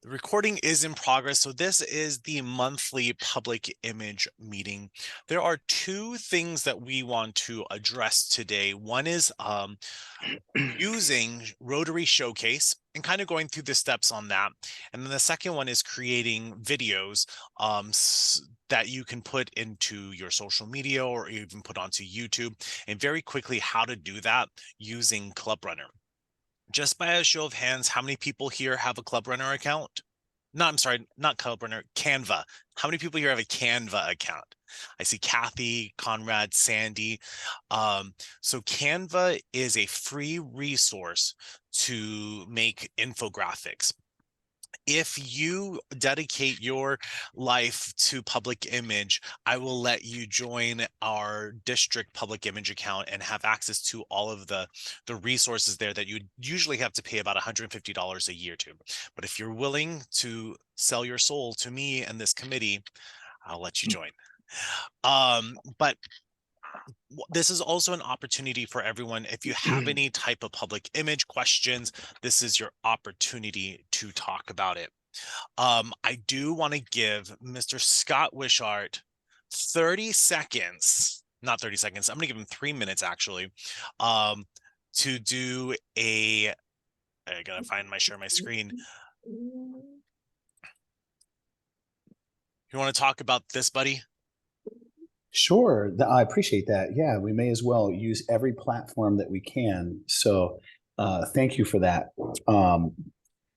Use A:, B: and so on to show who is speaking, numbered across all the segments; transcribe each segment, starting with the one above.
A: The recording is in progress. So this is the monthly public image meeting. There are two things that we want to address today. One is using Rotary Showcase and kind of going through the steps on that. And then the second one is creating videos that you can put into your social media or even put onto YouTube. And very quickly, how to do that using Club Runner. Just by a show of hands, how many people here have a Club Runner account? No, I'm sorry, not Club Runner, Canva. How many people here have a Canva account? I see Kathy, Conrad, Sandy. So Canva is a free resource to make infographics. If you dedicate your life to public image, I will let you join our district public image account and have access to all of the resources there that you usually have to pay about $150 a year to. But if you're willing to sell your soul to me and this committee, I'll let you join. But this is also an opportunity for everyone. If you have any type of public image questions, this is your opportunity to talk about it. I do want to give Mr. Scott Wishart 30 seconds, not 30 seconds, I'm going to give him 3 minutes actually, to do I gotta find share my screen. You want to talk about this, buddy?
B: Sure, I appreciate that. Yeah, we may as well use every platform that we can. So thank you for that.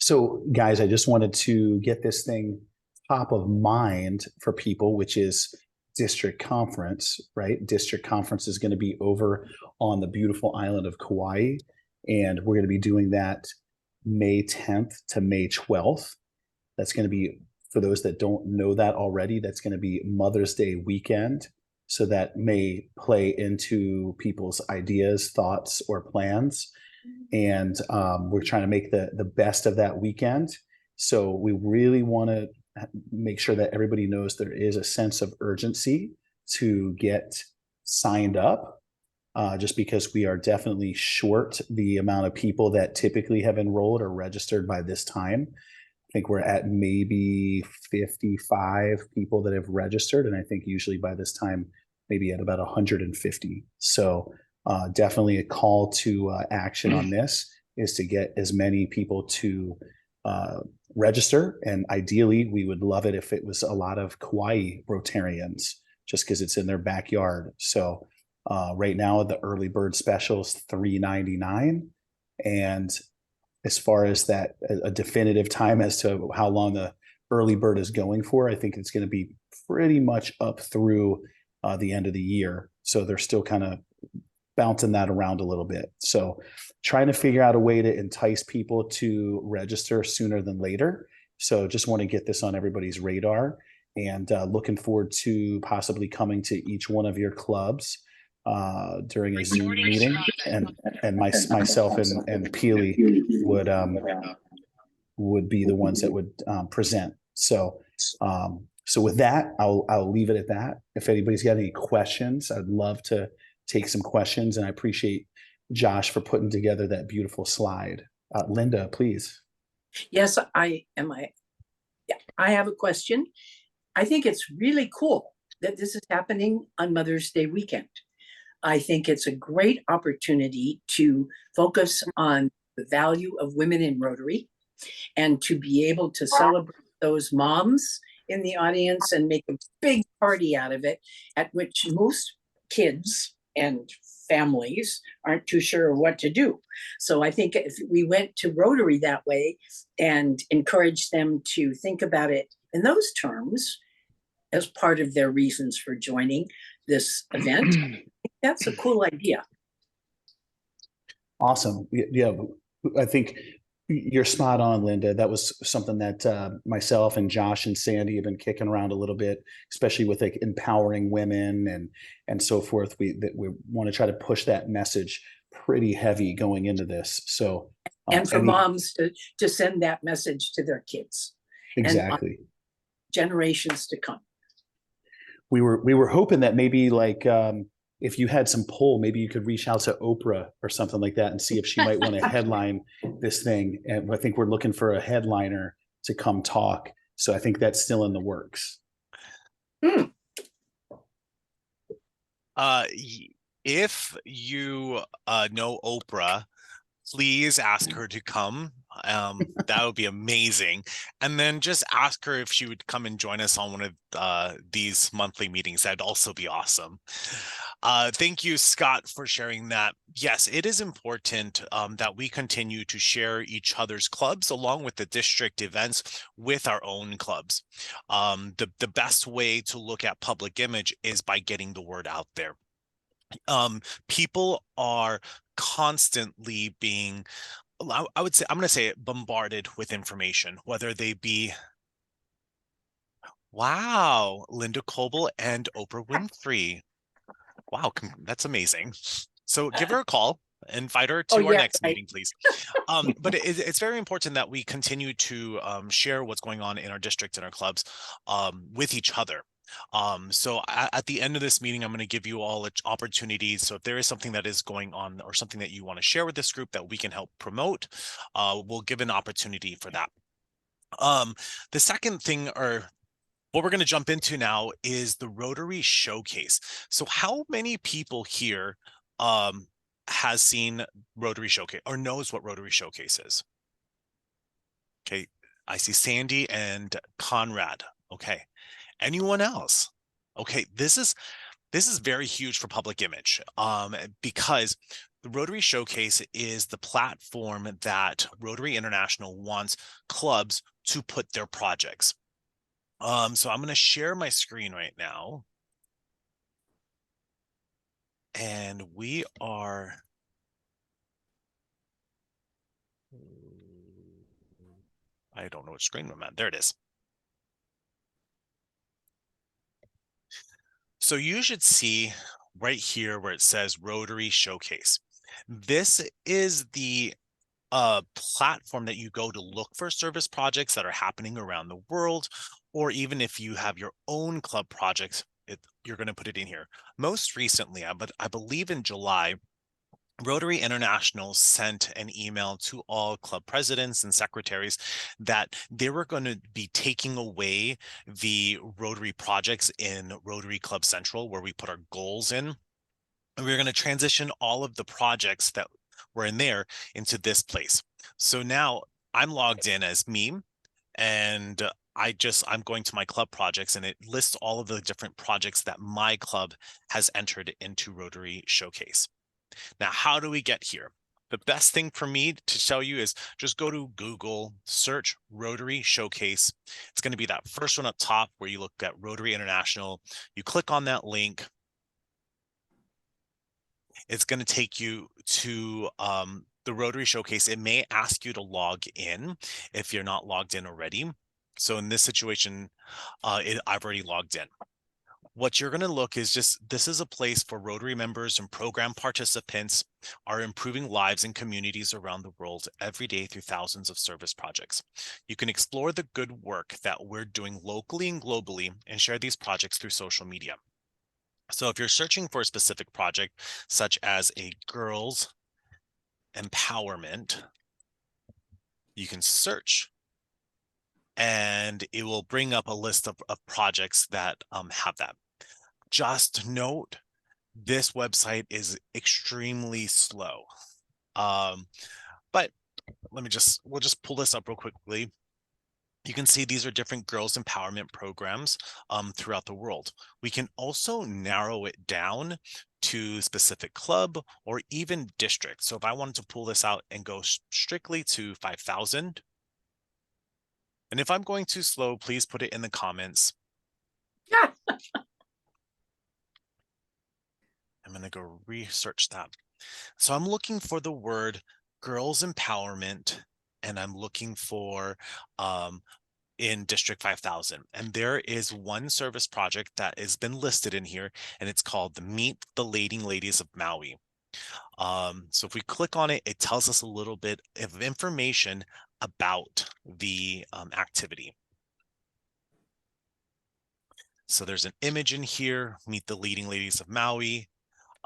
B: So guys, I just wanted to get this thing top of mind for people, which is district conference, right? District conference is going to be over on the beautiful island of Kauai. And we're going to be doing that May 10th to May 12th. That's going to be, for those that don't know that already, that's going to be Mother's Day weekend. So that may play into people's ideas, thoughts, or plans. And we're trying to make the best of that weekend. So we really want to make sure that everybody knows there is a sense of urgency to get signed up, just because we are definitely short the amount of people that typically have enrolled or registered by this time. I think we're at maybe 55 people that have registered. And I think usually by this time, maybe at about 150. So definitely a call to action on this is to get as many people to register. And ideally, we would love it if it was a lot of Hawai'i Rotarians, just because it's in their backyard. So right now, the early bird special is $3.99. And as far as that, a definitive time as to how long the early bird is going for, I think it's going to be pretty much up through the end of the year. So they're still kind of bouncing that around a little bit. So trying to figure out a way to entice people to register sooner than later. So just want to get this on everybody's radar, and looking forward to possibly coming to each one of your clubs during a Zoom meeting, and myself and Peely would be the ones that would present. So so with that, I'll leave it at that. If anybody's got any questions, I'd love to take some questions, and I appreciate Josh for putting together that beautiful slide. Linda, please.
C: Yes, I have a question. I think it's really cool that this is happening on Mother's Day weekend. I think it's a great opportunity to focus on the value of women in Rotary and to be able to celebrate those moms in the audience and make a big party out of it, at which most kids and families aren't too sure what to do. So I think if we went to Rotary that way and encouraged them to think about it in those terms as part of their reasons for joining this event, that's a cool idea.
B: Awesome. Yeah, I think you're spot on, Linda. That was something that myself and Josh and Sandy have been kicking around a little bit, especially with like empowering women and so forth. We want to try to push that message pretty heavy going into this. So
C: and for moms to send that message to their kids.
B: Exactly.
C: And generations to come.
B: We were hoping that maybe like if you had some pull, maybe you could reach out to Oprah or something like that and see if she might want to headline this thing. And I think we're looking for a headliner to come talk. So I think that's still in the works.
C: Hmm.
A: If you know Oprah, please ask her to come. That would be amazing. And then just ask her if she would come and join us on one of these monthly meetings. That'd also be awesome. Thank you, Scott, for sharing that. Yes, it is important that we continue to share each other's clubs along with the district events with our own clubs. The best way to look at public image is by getting the word out there. People are constantly being, I would say, I'm going to say it, bombarded with information, whether they be, wow, Linda Coble and Oprah Winfrey. Wow, that's amazing. So give her a call, invite her
C: Oh,
A: to our
C: yeah,
A: next
C: right.
A: meeting, please. But it's very important that we continue to share what's going on in our district and our clubs with each other. So at the end of this meeting, I'm going to give you all opportunities. So if there is something that is going on or something that you want to share with this group that we can help promote, we'll give an opportunity for that. The second thing, or what we're going to jump into now, is the Rotary Showcase. So how many people here has seen Rotary Showcase or knows what Rotary Showcase is? Okay, I see Sandy and Conrad. Okay, anyone else? Okay, this is very huge for public image because the Rotary Showcase is the platform that Rotary International wants clubs to put their projects. So I'm going to share my screen right now. And we are, I don't know what screen I'm at. There it is. So you should see right here where it says Rotary Showcase. This is the platform that you go to look for service projects that are happening around the world, or even if you have your own club projects, you're going to put it in here. Most recently, I believe in July, Rotary International sent an email to all club presidents and secretaries that they were going to be taking away the Rotary projects in Rotary Club Central, where we put our goals in. And we we're going to transition all of the projects that were in there into this place. So now I'm logged in as me, and I'm going to my club projects, and it lists all of the different projects that my club has entered into Rotary Showcase. Now, how do we get here? The best thing for me to tell you is just go to Google, search Rotary Showcase. It's going to be that first one up top where you look at Rotary International. You click on that link. It's going to take you to the Rotary Showcase. It may ask you to log in if you're not logged in already. So in this situation, I've already logged in. What you're going to look is this is a place for Rotary members and program participants are improving lives and communities around the world every day through thousands of service projects. You can explore the good work that we're doing locally and globally and share these projects through social media. So if you're searching for a specific project, such as a girls empowerment, you can search and it will bring up a list of projects that have that. Just note, this website is extremely slow. But we'll just pull this up real quickly. You can see these are different girls empowerment programs throughout the world. We can also narrow it down to specific club or even district. So if I wanted to pull this out and go strictly to 5,000, and if I'm going too slow, please put it in the comments.
C: Yeah.
A: I'm going to go research that. So I'm looking for the word girls empowerment, and I'm looking for in District 5000. And there is one service project that has been listed in here, and it's called the Meet the Leading Ladies of Maui. So if we click on it, it tells us a little bit of information about the activity. So there's an image in here, Meet the Leading Ladies of Maui.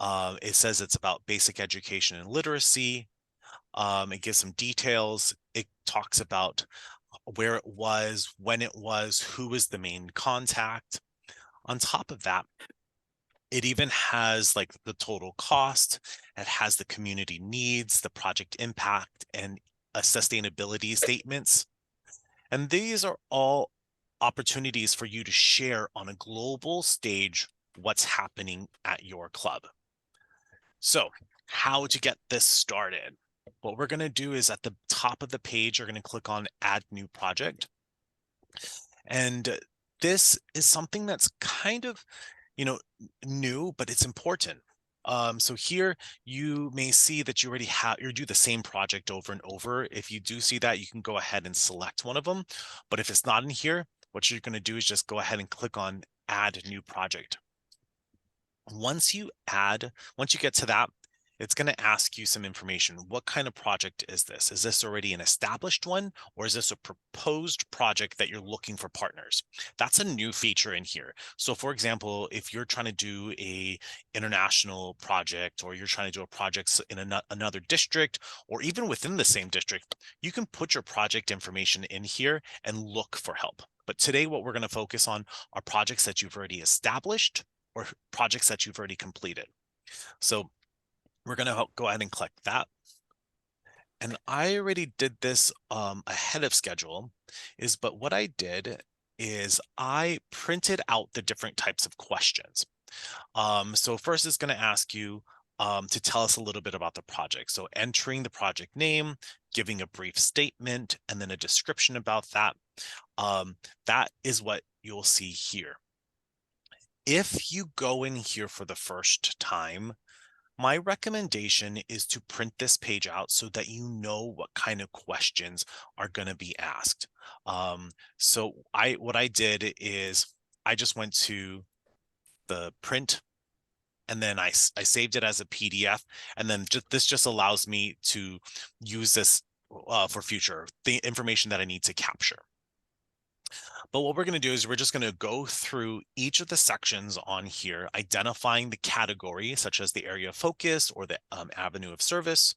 A: It says it's about basic education and literacy. It gives some details. It talks about where it was, when it was, who was the main contact. On top of that, it even has like the total cost. It has the community needs, the project impact, and sustainability statements. And these are all opportunities for you to share on a global stage what's happening at your club. So how to get this started? What we're going to do is at the top of the page, you're going to click on Add New Project. And this is something that's kind of, new, but it's important. So here you may see that you already have, you do the same project over and over. If you do see that, you can go ahead and select one of them. But if it's not in here, what you're going to do is just go ahead and click on Add New Project. Once you get to that, it's going to ask you some information. What kind of project is this? Is this already an established one, or is this a proposed project that you're looking for partners? That's a new feature in here. So for example, if you're trying to do a international project, or you're trying to do a project in another district, or even within the same district, you can put your project information in here and look for help. But today, what we're going to focus on are projects that you've already established or projects that you've already completed. So we're going to go ahead and click that. And I already did this ahead of schedule, but what I did is I printed out the different types of questions. So first it's going to ask you to tell us a little bit about the project. So entering the project name, giving a brief statement, and then a description about that. That is what you'll see here. If you go in here for the first time, my recommendation is to print this page out so that you know what kind of questions are going to be asked. So what I did is I just went to the print, and then I saved it as a PDF, and then this just allows me to use this for future, the information that I need to capture. But what we're going to do is we're just going to go through each of the sections on here, identifying the category, such as the area of focus or the avenue of service,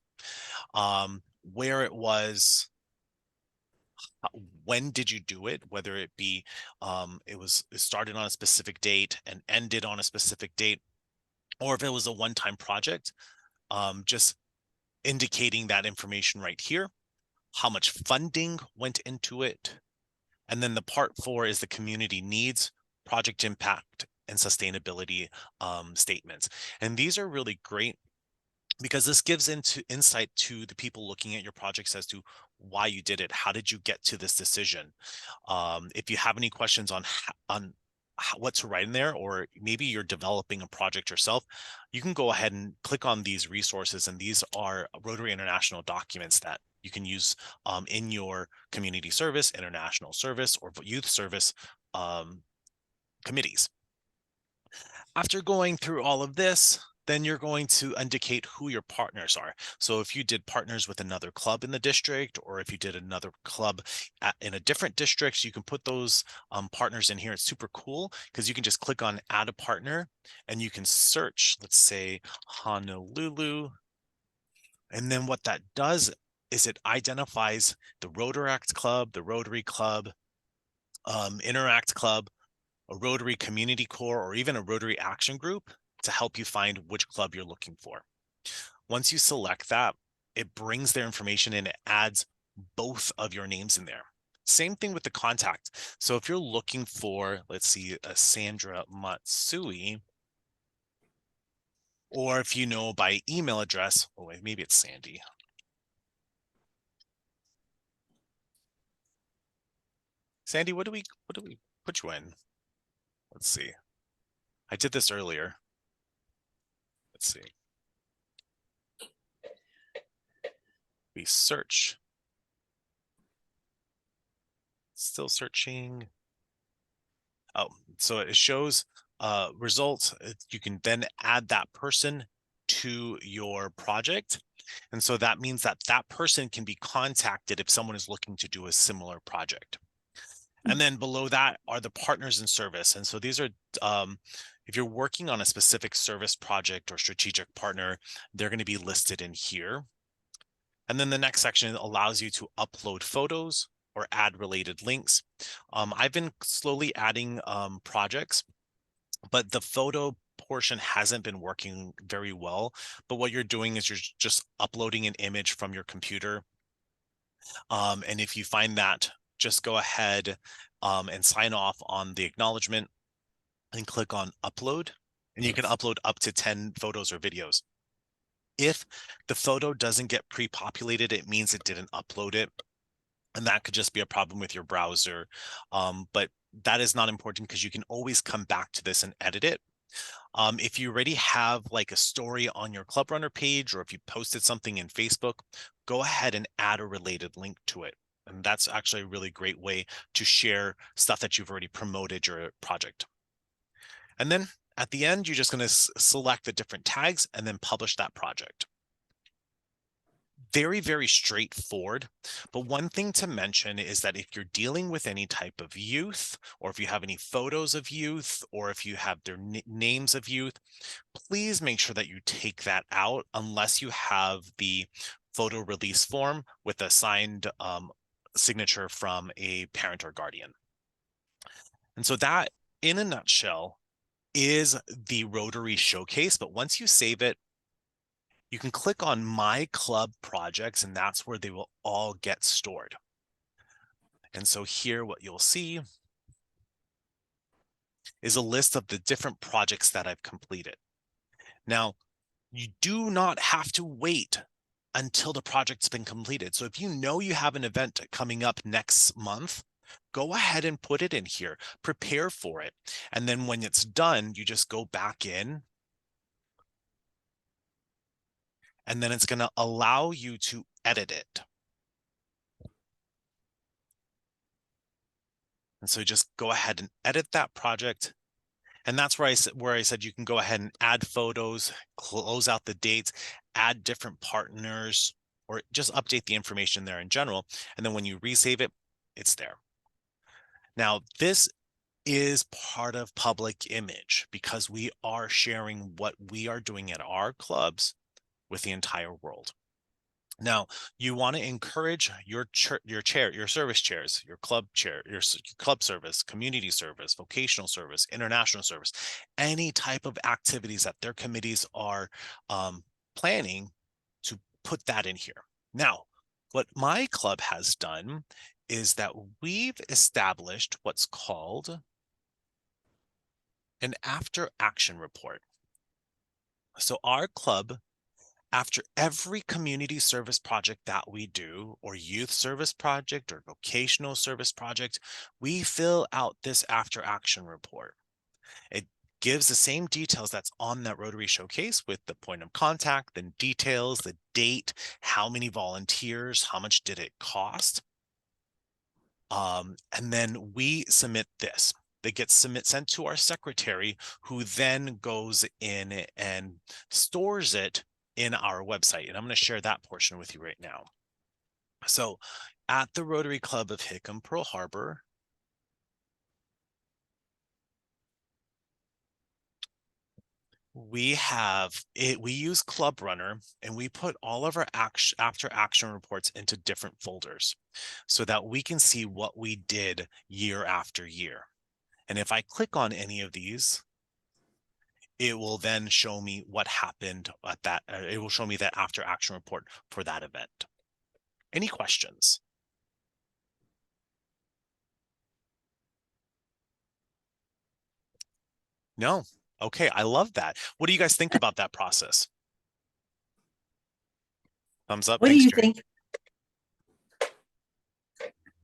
A: where it was, when did you do it, whether it be it started on a specific date and ended on a specific date, or if it was a one-time project, just indicating that information right here, how much funding went into it. And then the part 4 is the community needs, project impact, and sustainability statements. And these are really great because this gives insight to the people looking at your projects as to why you did it. How did you get to this decision? If you have any questions on what to write in there, or maybe you're developing a project yourself, you can go ahead and click on these resources. And these are Rotary International documents that you can use in your community service, international service, or youth service committees. After going through all of this, then you're going to indicate who your partners are. So if you did partners with another club in the district, or if you did another club in a different district, you can put those partners in here. It's super cool because you can just click on add a partner and you can search, let's say Honolulu. And then what that does is it identifies the Rotaract Club, the Rotary Club, Interact Club, a Rotary Community Corps, or even a Rotary Action Group to help you find which club you're looking for. Once you select that, it brings their information and it adds both of your names in there. Same thing with the contact. So if you're looking for, let's see, a Sandra Matsui, or if you know by email address, oh wait, maybe it's Sandy. Sandy, what do we put you in? Let's see. I did this earlier. Let's see. We search. Still searching. Oh, so it shows results. You can then add that person to your project. And so that means that that person can be contacted if someone is looking to do a similar project. And then below that are the partners in service. And so these are, if you're working on a specific service project or strategic partner, they're going to be listed in here. And then the next section allows you to upload photos, or add related links. I've been slowly adding projects, but the photo portion hasn't been working very well. But what you're doing is you're just uploading an image from your computer. And if you find that, just go ahead and sign off on the acknowledgement and click on upload. And you can upload up to 10 photos or videos. If the photo doesn't get pre-populated, it means it didn't upload it. And that could just be a problem with your browser. But that is not important because you can always come back to this and edit it. If you already have like a story on your Club Runner page, or if you posted something in Facebook, go ahead and add a related link to it. And that's actually a really great way to share stuff that you've already promoted your project. And then at the end, you're just going to select the different tags and then publish that project. Very, very straightforward. But one thing to mention is that if you're dealing with any type of youth, or if you have any photos of youth, or if you have their names of youth, please make sure that you take that out unless you have the photo release form with a signed signature from a parent or guardian. And so that, in a nutshell, is the Rotary Showcase. But once you save it, you can click on My Club Projects, and that's where they will all get stored. And so here what you'll see is a list of the different projects that I've completed. Now, you do not have to wait until the project's been completed. So if you know you have an event coming up next month, go ahead and put it in here, prepare for it. And then when it's done, you just go back in, and then it's going to allow you to edit it. And so just go ahead and edit that project. And that's where I said you can go ahead and add photos, close out the dates, add different partners, or just update the information there in general. And then when you resave it, it's there. Now, this is part of public image because we are sharing what we are doing at our clubs with the entire world. Now, you want to encourage your service chairs, your club chair, your club service, community service, vocational service, international service, any type of activities that their committees are planning, to put that in here. Now, what my club has done is that we've established what's called an after action report. So our club, after every community service project that we do, or youth service project or vocational service project, we fill out this after action report. It gives the same details that's on that Rotary Showcase, with the point of contact, the details, the date, how many volunteers, how much did it cost. And then we submit this. That gets sent to our secretary, who then goes in and stores it in our website. And I'm going to share that portion with you right now. So at the Rotary Club of Hickam Pearl Harbor, we use Club Runner, and we put all of our after action reports into different folders so that we can see what we did year after year. And if I click on any of these, it will then show me what happened at that. It will show me that after action report for that event. Any questions? No? Okay, I love that. What do you guys think about that process? Thumbs up.
C: What do
A: Thanks,
C: you
A: Jerry.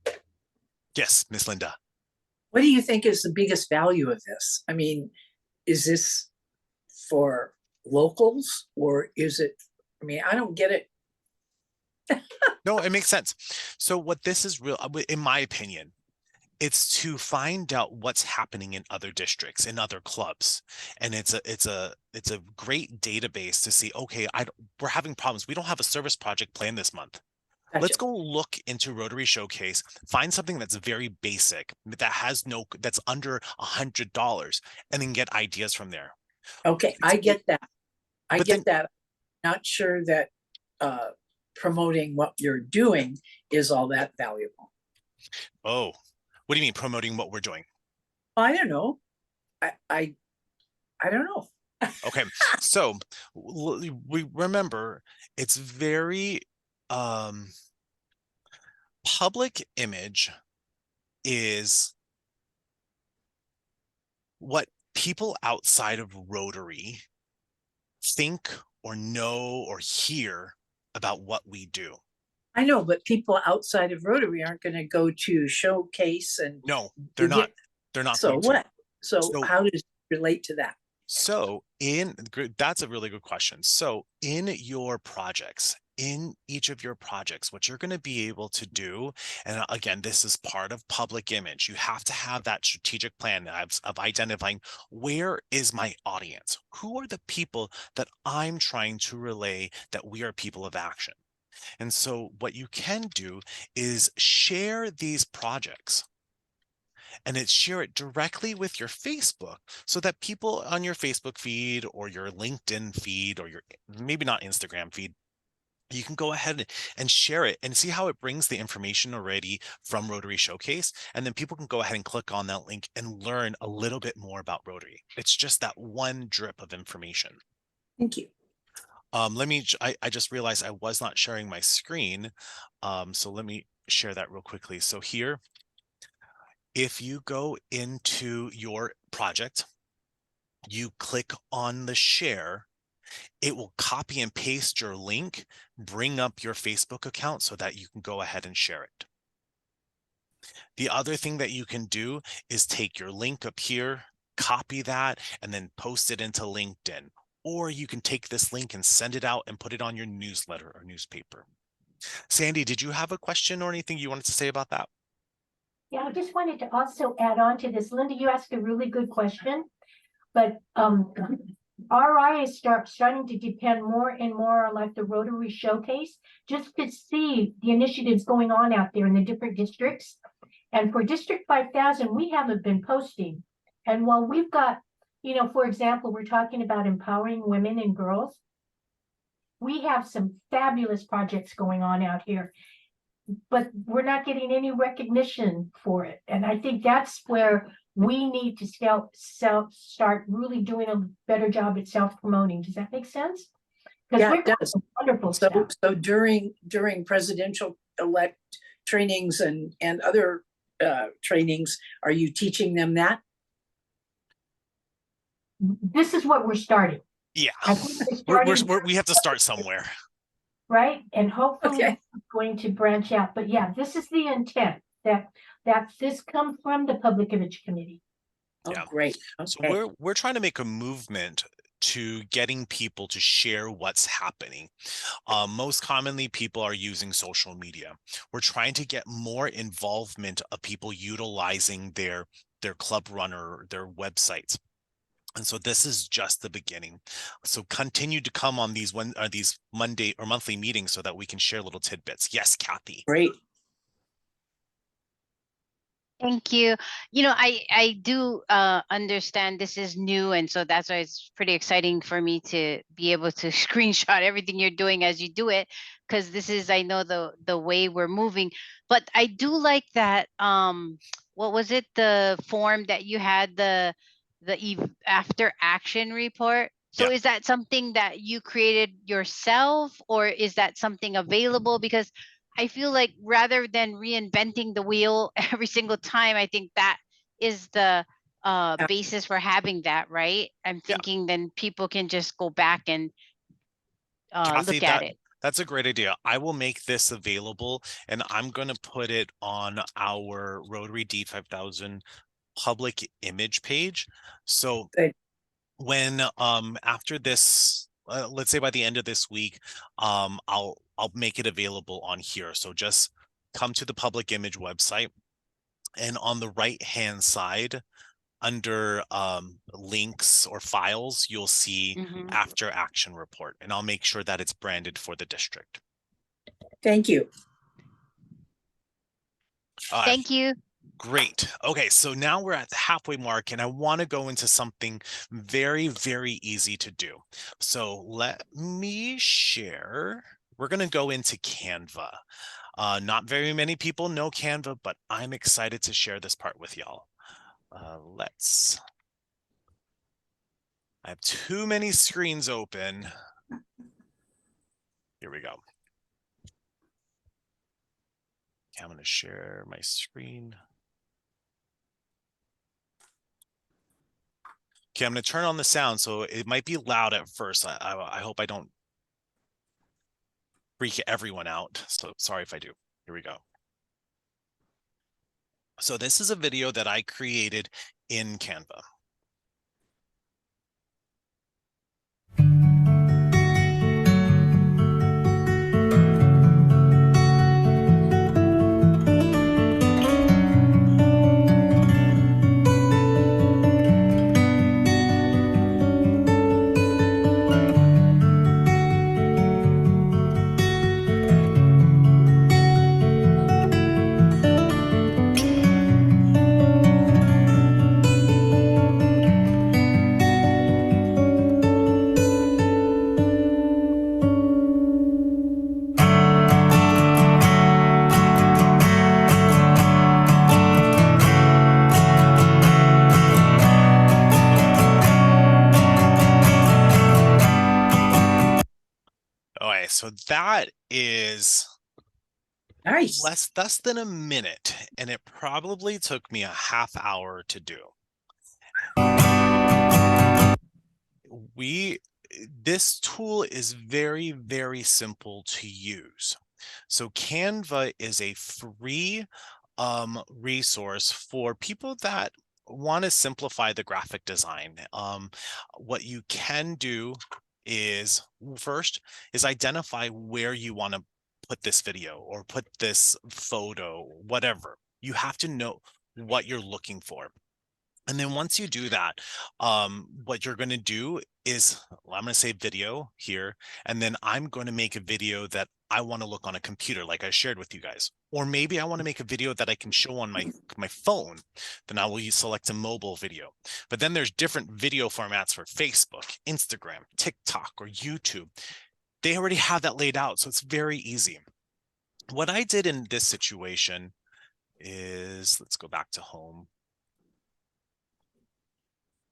C: think?
A: Yes, Miss Linda.
C: What do you think is the biggest value of this? I mean, is this for locals, or is it, I mean, I don't get it.
A: No, it makes sense. So what this is real, in my opinion, it's to find out what's happening in other districts, in other clubs. And it's a great database to see, okay, we're having problems. We don't have a service project planned this month.
C: Gotcha.
A: Let's go look into Rotary Showcase, find something that's very basic, that's under $100, and then get ideas from there.
C: Okay, I get that. I
A: But
C: get that. Not sure that promoting what you're doing is all that valuable.
A: Oh, what do you mean promoting what we're doing?
C: I don't know. I don't know.
A: Okay, so we remember it's very um public image is what people outside of Rotary think or know or hear about what we do.
C: I know, but people outside of Rotary aren't going to go to Showcase and
A: No, they're
C: you
A: not.
C: get.
A: They're not
C: So
A: going to.
C: what? So
A: So
C: how does it relate to that?
A: So that's a really good question. So in your projects, in each of your projects, what you're going to be able to do, and again, this is part of public image, you have to have that strategic plan of identifying where is my audience? Who are the people that I'm trying to relay that we are people of action? And so what you can do is share these projects and it's share it directly with your Facebook so that people on your Facebook feed or your LinkedIn feed or your maybe not Instagram feed, you can go ahead and share it and see how it brings the information already from Rotary Showcase. And then people can go ahead and click on that link and learn a little bit more about Rotary. It's just that one drip of information.
C: Thank you.
A: I just realized I was not sharing my screen. So let me share that real quickly. So here, if you go into your project, you click on the share, it will copy and paste your link, bring up your Facebook account so that you can go ahead and share it. The other thing that you can do is take your link up here, copy that, and then post it into LinkedIn. Or you can take this link and send it out and put it on your newsletter or newspaper. Sandy, did you have a question or anything you wanted to say about that?
D: Yeah, I just wanted to also add on to this. Linda, you asked a really good question, but RI is starting to depend more and more on like the Rotary Showcase, just to see the initiatives going on out there in the different districts. And for District 5000, we haven't been posting. And while we've got, you know, for example, we're talking about empowering women and girls. We have some fabulous projects going on out here, but we're not getting any recognition for it. And I think that's where we need to start really doing a better job at self-promoting. Does that make sense? Because
C: Yeah,
D: we're
C: it does.
D: wonderful
C: So
D: stuff.
C: so during presidential elect trainings and other trainings, are you teaching them that?
D: This is what we're starting.
A: Yeah,
D: I think we're starting,
A: we have to start somewhere.
D: right? And hopefully
C: Okay.
D: it's going to branch out. But yeah, this is the intent that this comes from the Public Image Committee.
C: Oh,
A: Yeah.
C: great.
A: So
C: Okay.
A: we're trying to make a movement to getting people to share what's happening. Most commonly, people are using social media. We're trying to get more involvement of people utilizing their club runner, their websites. And so this is just the beginning. So continue to come on these Monday or monthly meetings so that we can share little tidbits. Yes, Kathy.
C: Great.
E: Thank you. You know, I do understand this is new, and so that's why it's pretty exciting for me to be able to screenshot everything you're doing as you do it, because this is, I know, the way we're moving. But I do like that. What was it? The form that you had, the after action report. So
A: Yeah.
E: is that something that you created yourself, or is that something available? Because I feel like rather than reinventing the wheel every single time, I think that is the
C: Yeah.
E: basis for having that, right? I'm
A: Yeah.
E: thinking then people can just go back and
A: Kathy,
E: look at it.
A: that's a great idea. I will make this available and I'm going to put it on our Rotary D5000 public image page. So
C: Good.
A: when after this, let's say by the end of this week, I'll make it available on here. So just come to the public image website and on the right hand side under links or files, you'll see
E: Mhm.
A: after action report, and I'll make sure that it's branded for the district.
C: Thank you.
E: Thank you.
A: Great. Okay, so now we're at the halfway mark, and I want to go into something very, very easy to do. So let me share. We're going to go into Canva. Not very many people know Canva, but I'm excited to share this part with y'all. I have too many screens open. Here we go. Okay, I'm going to share my screen. Okay, I'm going to turn on the sound, so it might be loud at first. I hope I don't freak everyone out. So sorry if I do. Here we go. So this is a video that I created in Canva. Okay, so that is
C: Nice.
A: less than a minute, and it probably took me a half hour to do. This tool is very, very simple to use. So Canva is a free resource for people that want to simplify the graphic design. What you can do is first is identify where you want to put this video or put this photo, whatever. You have to know what you're looking for. And then once you do that, what you're going to do is, well, I'm going to say video here, and then I'm going to make a video that I want to look on a computer like I shared with you guys. Or maybe I want to make a video that I can show on my phone. Then I will select a mobile video. But then there's different video formats for Facebook, Instagram, TikTok, or YouTube. They already have that laid out, so it's very easy. What I did in this situation is, let's go back to home,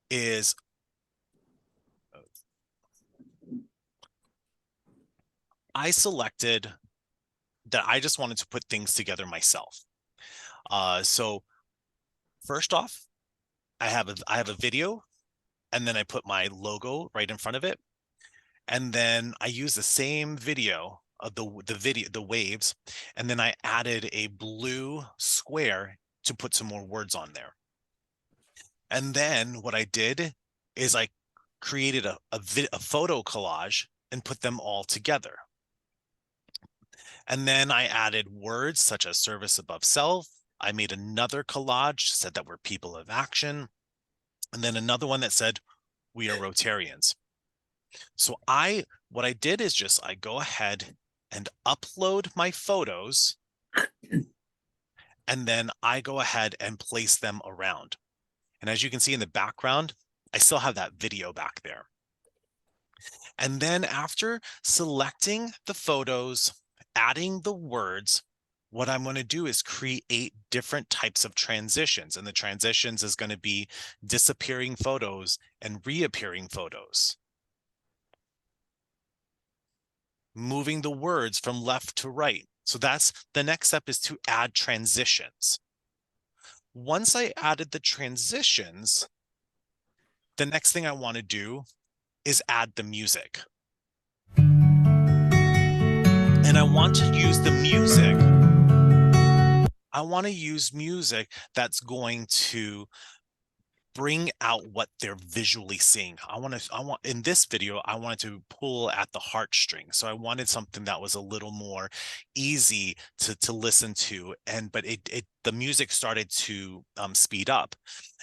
A: is I selected that I just wanted to put things together myself. So first off, I have a video, and then I put my logo right in front of it. And then I use the same video of the waves, and then I added a blue square to put some more words on there. And then what I did is I created a photo collage and put them all together. And then I added words such as service above self. I made another collage, said that we're people of action. And then another one that said, we are Rotarians. So what I did is just, I go ahead and upload my photos, and then I go ahead and place them around. And as you can see in the background, I still have that video back there. And then after selecting the photos, adding the words, what I'm going to do is create different types of transitions. And the transitions is going to be disappearing photos and reappearing photos. Moving the words from left to right. So that's the next step, is to add transitions. Once I added the transitions, the next thing I want to do is add the music. And I want to use the music. I want to use music that's going to bring out what they're visually seeing. In this video, I wanted to pull at the heartstrings. So I wanted something that was a little more easy to listen to. But the music started to speed up.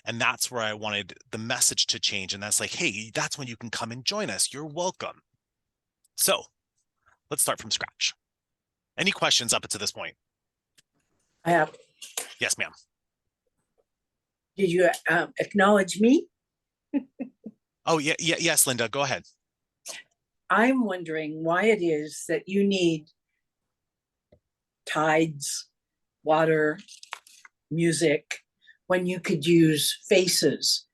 A: And that's where I wanted the message to change. And that's like, hey, that's when you can come and join us. You're welcome. So let's start from scratch. Any questions up to this point?
C: I have.
A: Yes, ma'am.
C: Did you acknowledge me?
A: Oh, yeah, yes, Linda, go ahead.
C: I'm wondering why it is that you need tides, water, music, when you could use faces,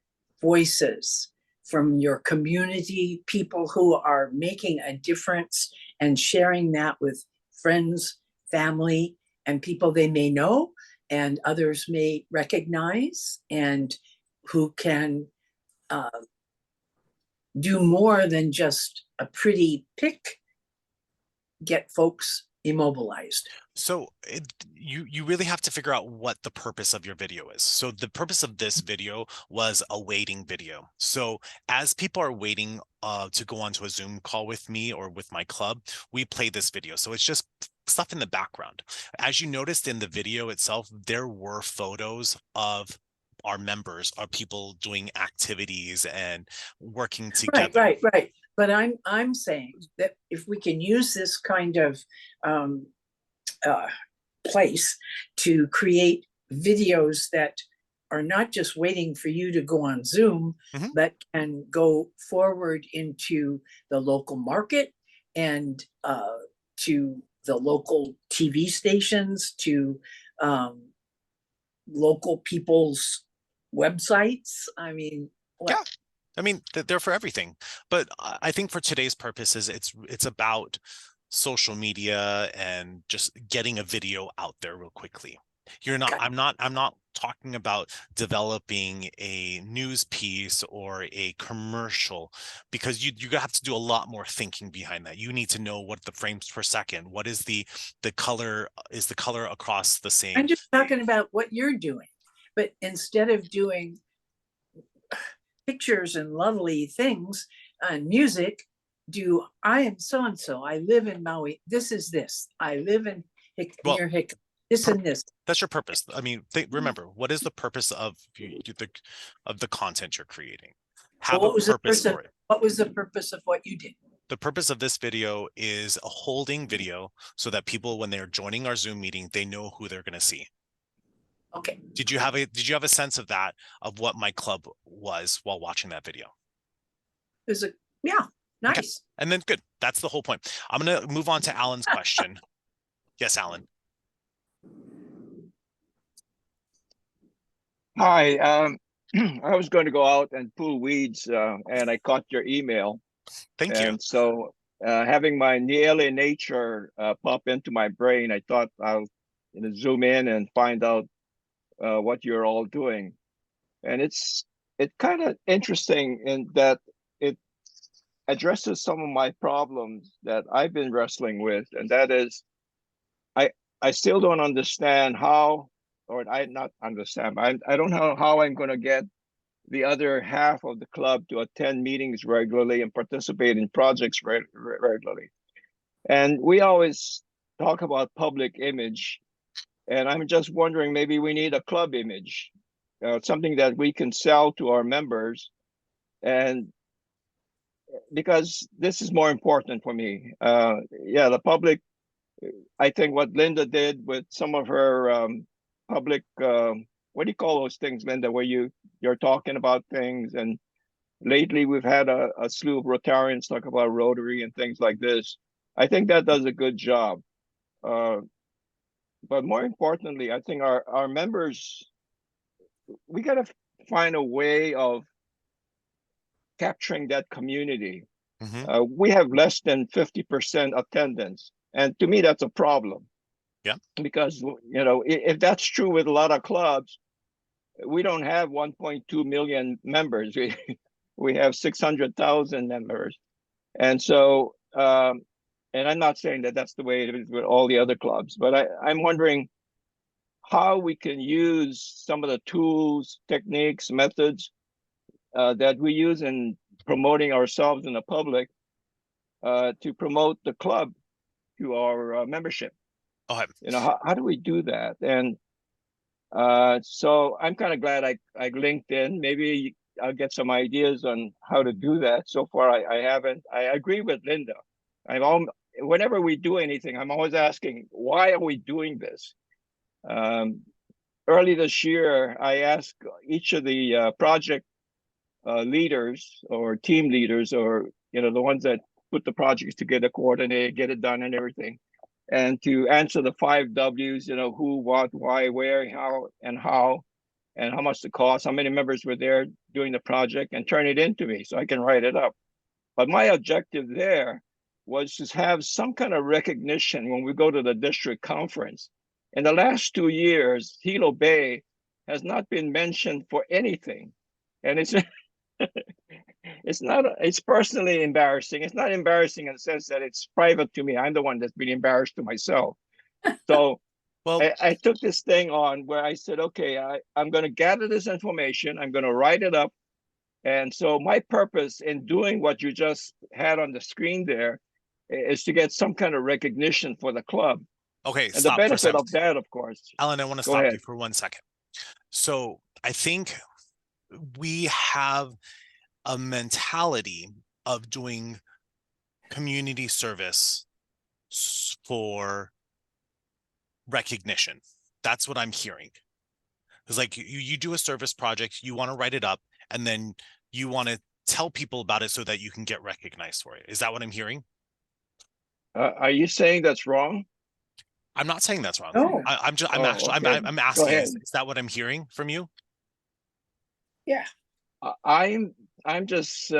C: voices from your community, people who are making a difference and sharing that with friends, family, and people they may know and others may recognize, and who can do more than just a pretty pic, get folks immobilized.
A: So you really have to figure out what the purpose of your video is. So the purpose of this video was a waiting video. So as people are waiting to go onto a Zoom call with me or with my club, we play this video. So it's just stuff in the background. As you noticed in the video itself, there were photos of our members, our people doing activities and working together.
C: Right. But I'm saying that if we can use this kind of place to create videos that are not just waiting for you to go on Zoom, but can go forward into the local market and to the local TV stations, to local people's websites. I mean,
A: Yeah. I mean, they're for everything. But I think for today's purposes, it's about social media and just getting a video out there real quickly. I'm not talking about developing a news piece or a commercial, because you have to do a lot more thinking behind that. You need to know what the frames per second, what is the color, is the color across the same.
C: I'm just talking about what you're doing. But instead of doing pictures and lovely things and music, do I am so and so. I live in Maui. This is this. I live in near Hick. This and this.
A: That's your purpose. I mean, remember, what is the purpose of the content you're creating? Have a purpose for it.
C: What was the purpose of what you did?
A: The purpose of this video is a holding video so that people, when they're joining our Zoom meeting, they know who they're going to see.
C: Okay.
A: Did you have a sense of that, of what my club was while watching that video?
C: Yeah, nice.
A: Okay. And then good. That's the whole point. I'm going to move on to Alan's question. Yes, Alan.
F: Hi. I was going to go out and pull weeds, and I caught your email.
A: Thank you.
F: And so having my alien nature pop into my brain, I thought I'll zoom in and find out what you're all doing. And it's kind of interesting in that it addresses some of my problems that I've been wrestling with, and that is I still don't understand how, or I not understand, I don't know how I'm going to get the other half of the club to attend meetings regularly and participate in projects regularly. And we always talk about public image, and I'm just wondering, maybe we need a club image, something that we can sell to our members. And because this is more important for me. Yeah, the public, I think what Linda did with some of her public, what do you call those things, Linda, where you're talking about things? And lately we've had a slew of Rotarians talk about Rotary and things like this. I think that does a good job. But more importantly, I think our members, we got to find a way of capturing that community. We have less than 50% attendance. And to me, that's a problem.
A: Yeah.
F: Because, if that's true with a lot of clubs, we don't have 1.2 million members. We have 600,000 members. And so, and I'm not saying that that's the way it is with all the other clubs, but I'm wondering how we can use some of the tools, techniques, methods that we use in promoting ourselves in the public to promote the club to our membership.
A: Okay.
F: How do we do that? And so I'm kind of glad I linked in. Maybe I'll get some ideas on how to do that. So far, I haven't. I agree with Linda. Whenever we do anything, I'm always asking, why are we doing this? Early this year, I asked each of the project leaders or team leaders, or the ones that put the projects together, coordinate, get it done and everything. and to answer the 5 Ws, you know, who, what, why, where, how, and how much the cost, how many members were there doing the project, and turn it into me so I can write it up. But my objective there was to have some kind of recognition when we go to the district conference. In the last 2 years, Hilo Bay has not been mentioned for anything. And it's it's personally embarrassing. It's not embarrassing in the sense that it's private to me. I'm the one that's been embarrassed to myself. So
A: Well,
F: I took this thing on where I said, okay, I'm going to gather this information. I'm going to write it up. And so my purpose in doing what you just had on the screen there is to get some kind of recognition for the club.
A: okay,
F: And the
A: stop for a
F: benefit
A: second.
F: of that, of course.
A: Alan, I want to
F: Go
A: stop
F: ahead.
A: you for 1 second. So I think we have a mentality of doing community service for recognition. That's what I'm hearing. It's like you do a service project, you want to write it up, and then you want to tell people about it so that you can get recognized for it. Is that what I'm hearing?
F: Are you saying that's wrong?
A: I'm not saying that's wrong.
C: No.
A: I'm just
F: Oh, okay.
A: I'm
F: Go
A: asking,
F: ahead.
A: is that what I'm hearing from you?
C: Yeah.
F: I'm just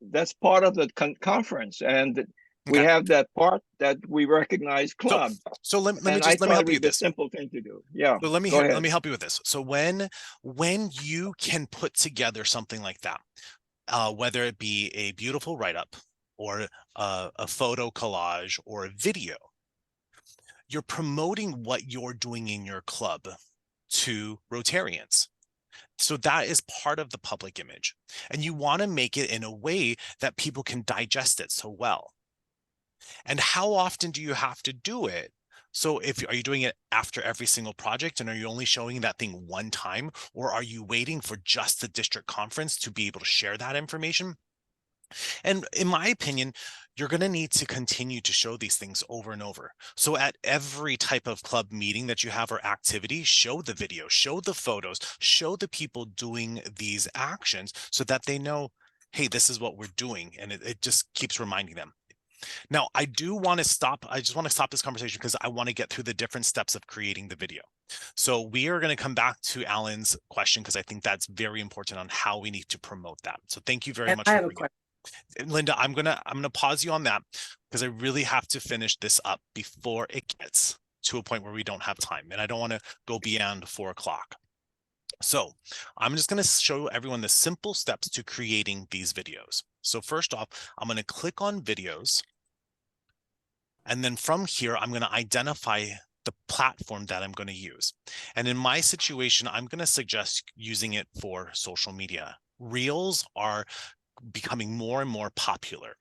F: that's part of the conference, and we
A: Okay.
F: have that part that we recognize club.
A: So let me
F: And I
A: let me
F: thought it
A: help you
F: would
A: with
F: be a
A: this.
F: simple thing to do. Yeah.
A: So let
F: Go ahead.
A: me help you with this. So when you can put together something like that, whether it be a beautiful write-up or a photo collage or a video, you're promoting what you're doing in your club to Rotarians. So that is part of the public image. And you want to make it in a way that people can digest it so well. And how often do you have to do it? So are you doing it after every single project, and are you only showing that thing one time, or are you waiting for just the district conference to be able to share that information? And in my opinion, you're going to need to continue to show these things over and over. So at every type of club meeting that you have or activity, show the video, show the photos, show the people doing these actions so that they know, hey, this is what we're doing. And it just keeps reminding them. Now, I just want to stop this conversation because I want to get through the different steps of creating the video. So we are going to come back to Alan's question because I think that's very important on how we need to promote that. So thank you very
C: And
A: much
C: I
A: for
C: have a
A: bringing
C: question.
A: it. Linda, I'm gonna pause you on that because I really have to finish this up before it gets to a point where we don't have time, and I don't want to go beyond 4 o'clock. So I'm just going to show everyone the simple steps to creating these videos. So first off, I'm going to click on videos. And then from here, I'm going to identify the platform that I'm going to use. And in my situation, I'm going to suggest using it for social media. Reels are becoming more and more popular.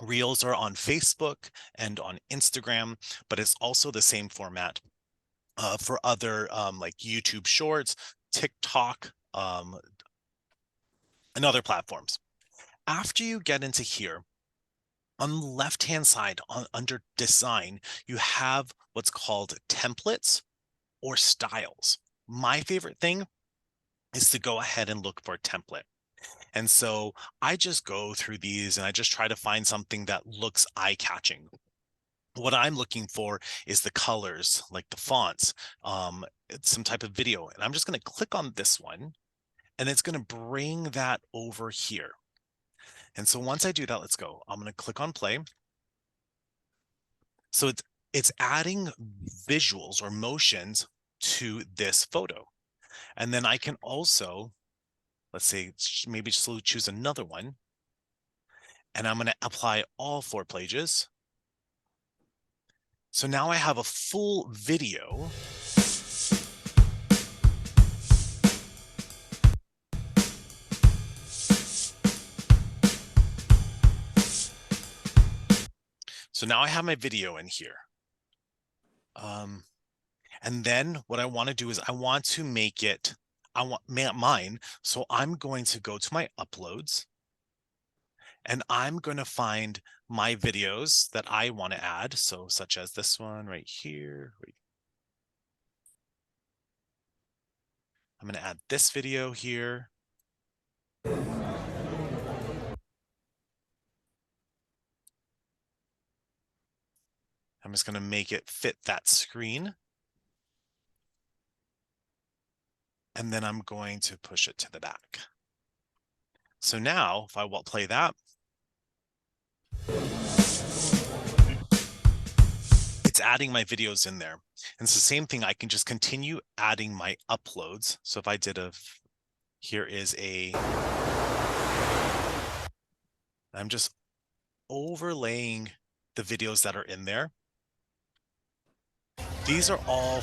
A: Reels are on Facebook and on Instagram, but it's also the same format for other like YouTube Shorts, TikTok, and other platforms. After you get into here, on the left-hand side under design, you have what's called templates or styles. My favorite thing is to go ahead and look for a template. And so I just go through these and I just try to find something that looks eye-catching. What I'm looking for is the colors, like the fonts, some type of video. And I'm just going to click on this one, and it's going to bring that over here. And so once I do that, let's go. I'm going to click on play. So it's adding visuals or motions to this photo. And then I can also, let's say, maybe just choose another one. And I'm going to apply all 4 pages. So now I have a full video. So now I have my video in here. And then what I want to do is I want to make it, I want mine. So I'm going to go to my uploads, and I'm going to find my videos that I want to add. So such as this one right here. I'm going to add this video here. I'm just going to make it fit that screen. And then I'm going to push it to the back. So now if I will play that, it's adding my videos in there. And it's the same thing. I can just continue adding my uploads. So if I did here is I'm just overlaying the videos that are in there. These are all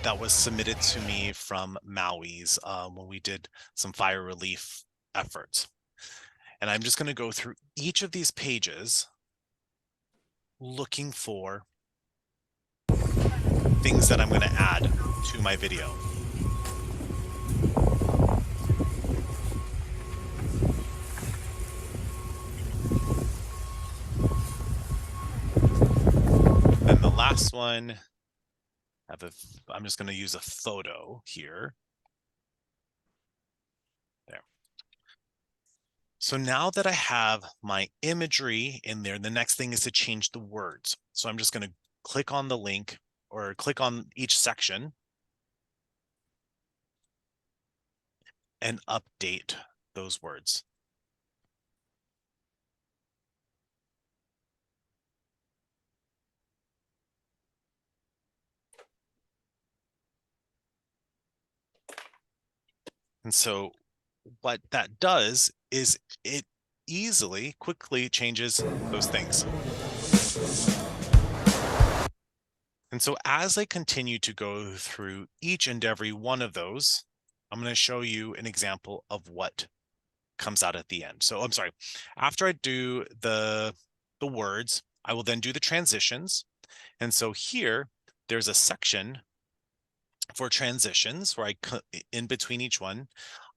A: that was submitted to me from Maui's when we did some fire relief efforts. And I'm just going to go through each of these pages looking for things that I'm going to add to my video. And the last one, I'm just going to use a photo here. There. So now that I have my imagery in there, the next thing is to change the words. So I'm just going to click on the link or click on each section and update those words. And so what that does is it quickly changes those things. And so as I continue to go through each and every one of those, I'm going to show you an example of what comes out at the end. So I'm sorry, after I do the words, I will then do the transitions. And so here, there's a section for transitions where in between each one,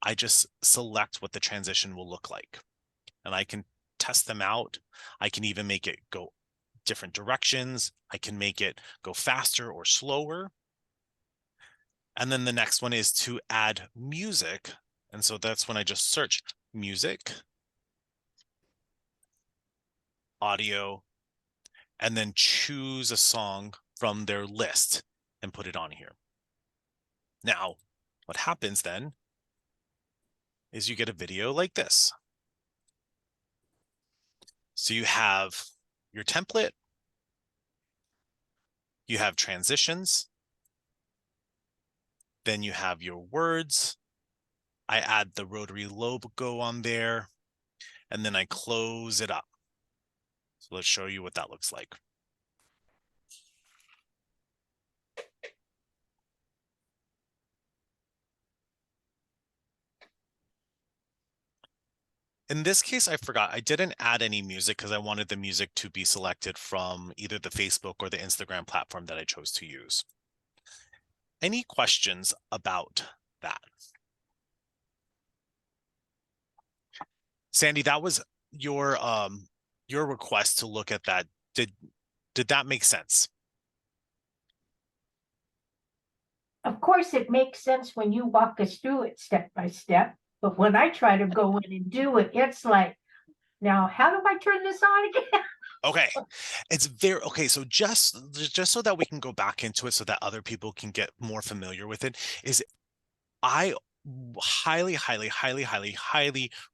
A: I just select what the transition will look like. And I can test them out. I can even make it go different directions. I can make it go faster or slower. And then the next one is to add music. And so that's when I just search music, audio, and then choose a song from their list and put it on here. Now, what happens then is you get a video like this. So you have your template, you have transitions, then you have your words. I add the Rotary logo on there, and then I close it up. So let's show you what that looks like. In this case, I forgot. I didn't add any music because I wanted the music to be selected from either the Facebook or the Instagram platform that I chose to use. Any questions about that? Sandy, that was your request to look at that. Did that make sense?
D: Of course, it makes sense when you walk us through it step by step, but when I try to go in and do it, it's like, now how do I turn this on again?
A: Okay, it's very okay. So just so that we can go back into it so that other people can get more familiar with it, is I highly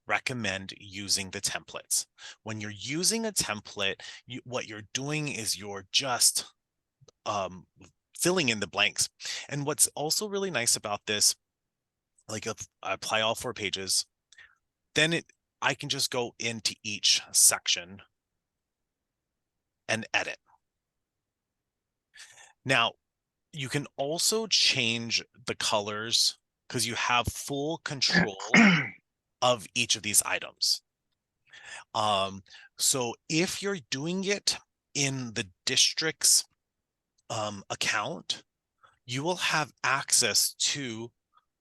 A: recommend using the templates. When you're using a template, what you're doing is you're just filling in the blanks. And what's also really nice about this, like if I apply all 4 pages, then I can just go into each section and edit. Now, you can also change the colors because you have full control of each of these items. So if you're doing it in the district's account, you will have access to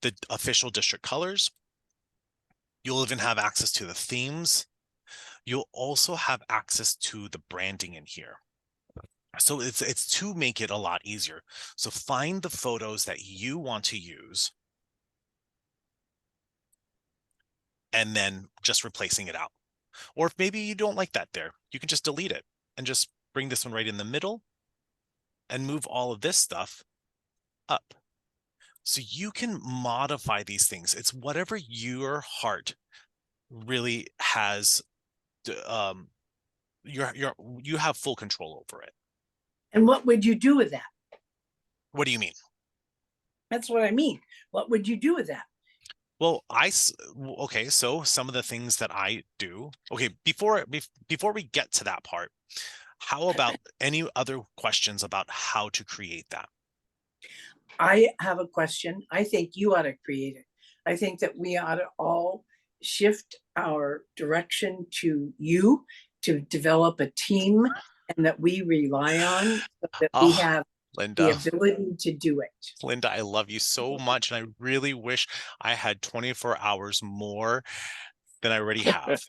A: the official district colors. You'll even have access to the themes. You'll also have access to the branding in here. So it's to make it a lot easier. So find the photos that you want to use and then just replacing it out. Or if maybe you don't like that there, you can just delete it and just bring this one right in the middle and move all of this stuff up. So you can modify these things. It's whatever your heart really has, you have full control over it.
C: And what would you do with that?
A: What do you mean?
C: That's what I mean. What would you do with that?
A: Well, okay, so some of the things that I do. Okay, before we get to that part, how about any other questions about how to create that?
C: I have a question. I think you ought to create it. I think that we ought to all shift our direction to you to develop a team and that we rely on so that we
A: Oh,
C: have the
A: Linda,
C: ability to do it.
A: Linda, I love you so much, and I really wish I had 24 hours more than I already have.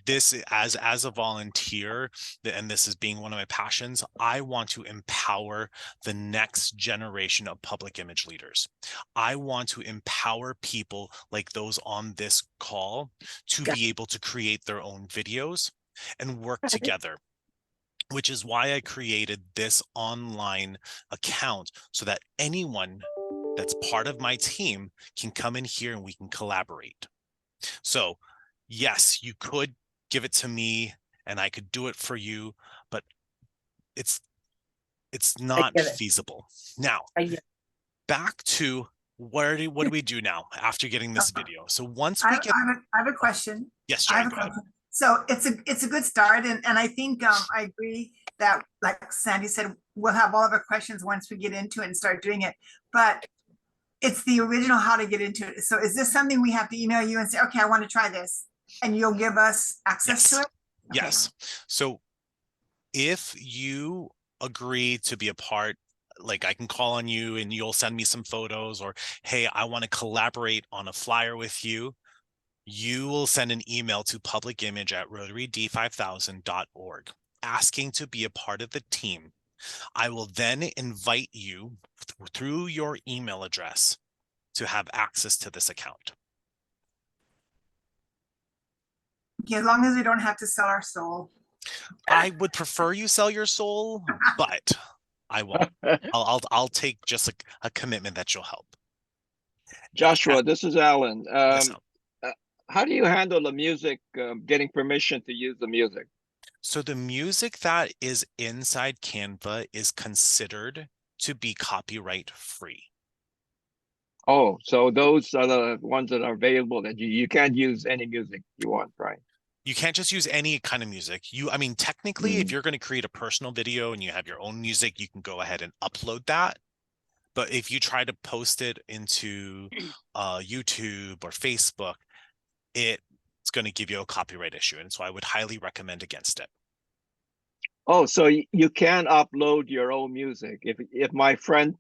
A: This, as a volunteer, and this is being one of my passions, I want to empower the next generation of public image leaders. I want to empower people like those on this call to be able to create their own videos and work together, which is why I created this online account so that anyone that's part of my team can come in here and we can collaborate. So yes, you could give it to me and I could do it for you, but it's not feasible. Now, back to what do we do now after getting this video? So once we get,
G: I have a question.
A: yes,
G: I
A: Jerry,
G: have a
A: go ahead.
G: question. So it's a good start, and I think I agree that, like Sandy said, we'll have all of our questions once we get into it and start doing it. But it's the original how to get into it. So is this something we have to email you and say, okay, I want to try this, and you'll give us access to it? Okay.
A: Yes. So if you agree to be a part, like I can call on you and you'll send me some photos, or hey, I want to collaborate on a flyer with you. You will send an email to publicimage@rotaryd5000.org asking to be a part of the team. I will then invite you through your email address to have access to this account.
G: Okay, as long as we don't have to sell our soul.
A: I would prefer you sell your soul, but I won't. I'll take just a commitment that you'll help.
F: Joshua, this is Alan.
A: Yes,
F: How do you handle the music, getting permission to use the music?
A: so the music that is inside Canva is considered to be copyright free.
F: Oh, so those are the ones that are available that you can't use any music you want, right?
A: You can't just use any kind of music. I mean, technically, if you're going to create a personal video and you have your own music, you can go ahead and upload that. But if you try to post it into YouTube or Facebook, it's going to give you a copyright issue. And so I would highly recommend against it.
F: Oh, so you can upload your own music. If my friend,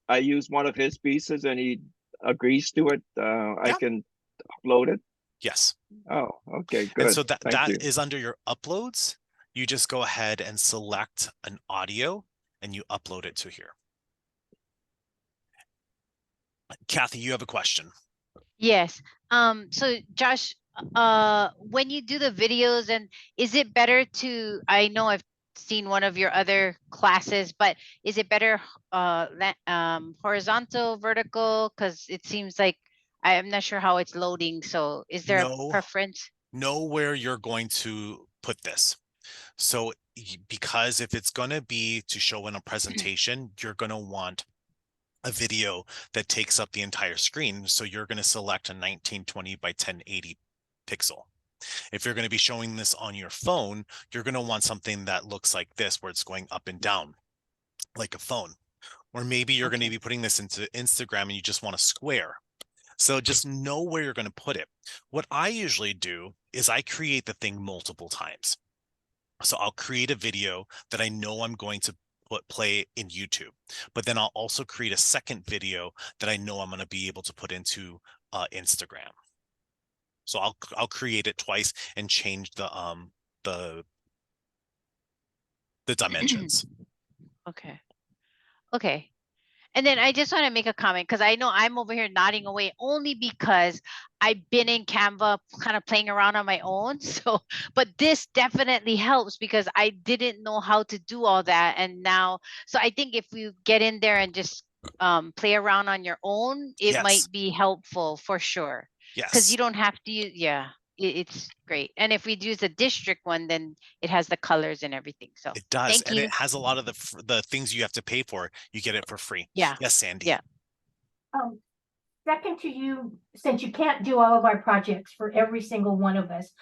F: I use one of his pieces and he agrees to it, I can upload it?
A: Yes.
F: Oh, okay, good.
A: And so that
F: Thank you.
A: is under your uploads. You just go ahead and select an audio and you upload it to here. Kathy, you have a question.
E: Yes. So Josh, when you do the videos, and is it better to, I know I've seen one of your other classes, but is it better horizontal, vertical? Because it seems like I'm not sure how it's loading. So is there a preference?
A: Know where you're going to put this. So because if it's going to be to show in a presentation, you're going to want a video that takes up the entire screen. So you're going to select a 1920 by 1080 pixel. If you're going to be showing this on your phone, you're going to want something that looks like this, where it's going up and down like a phone. Or maybe you're going to be putting this into Instagram and you just want a square. So just know where you're going to put it. What I usually do is I create the thing multiple times. So I'll create a video that I know I'm going to play in YouTube, but then I'll also create a second video that I know I'm going to be able to put into Instagram. So I'll create it twice and change the dimensions.
E: Okay. Okay. And then I just want to make a comment because I know I'm over here nodding away only because I've been in Canva kind of playing around on my own. So, but this definitely helps because I didn't know how to do all that. And now, so I think if you get in there and just play around on your own, it
A: Yes.
E: might be helpful for sure. Because
A: Yes.
E: you don't have to use, yeah, it's great. And if we use the district one, then it has the colors and everything. So
A: It does,
E: thank
A: and it
E: you.
A: has a lot of the things you have to pay for. You get it for free.
E: Yeah.
A: Yes, Sandy.
E: Yeah.
D: Um, second to you, since you can't do all of our projects for every single one of us,